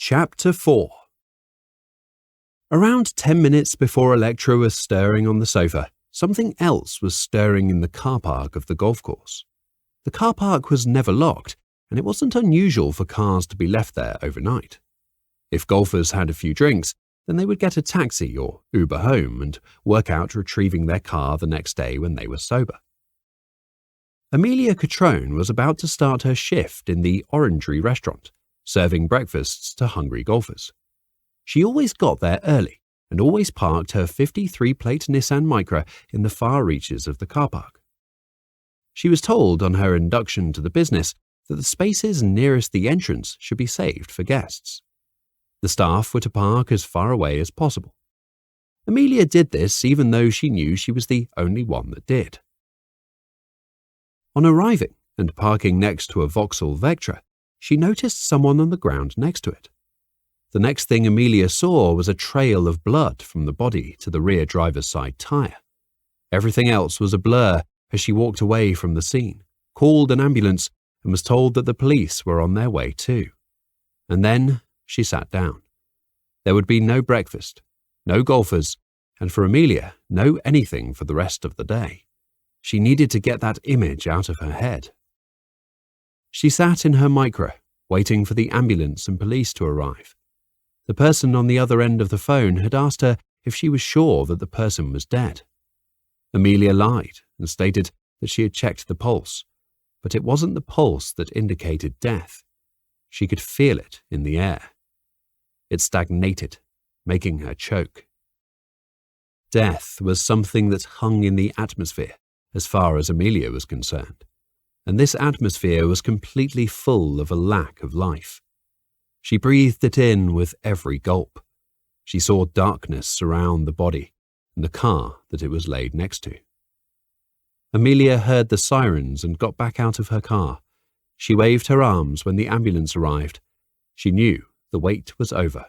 Chapter 4. Around 10 minutes before Electra was stirring on the sofa, something else was stirring in the car park of the golf course. The car park was never locked, and it wasn't unusual for cars to be left there overnight. If golfers had a few drinks, then they would get a taxi or Uber home and work out retrieving their car the next day when they were sober. Amelia Cutrone was about to start her shift in the Orangery restaurant, serving breakfasts to hungry golfers. She always got there early and always parked her 53-plate Nissan Micra in the far reaches of the car park. She was told on her induction to the business that the spaces nearest the entrance should be saved for guests. The staff were to park as far away as possible. Amelia did this even though she knew she was the only one that did. On arriving and parking next to a Vauxhall Electra, she noticed someone on the ground next to it. The next thing Amelia saw was a trail of blood from the body to the rear driver's side tyre. Everything else was a blur as she walked away from the scene, called an ambulance, and was told that the police were on their way too. And then she sat down. There would be no breakfast, no golfers, and for Amelia, no anything for the rest of the day. She needed to get that image out of her head. She sat in her Micra, waiting for the ambulance and police to arrive. The person on the other end of the phone had asked her if she was sure that the person was dead. Amelia lied and stated that she had checked the pulse, but it wasn't the pulse that indicated death. She could feel it in the air. It stagnated, making her choke. Death was something that hung in the atmosphere as far as Amelia was concerned, and this atmosphere was completely full of a lack of life. She breathed it in with every gulp. She saw darkness surround the body and the car that it was laid next to. Amelia heard the sirens and got back out of her car. She waved her arms when the ambulance arrived. She knew the wait was over.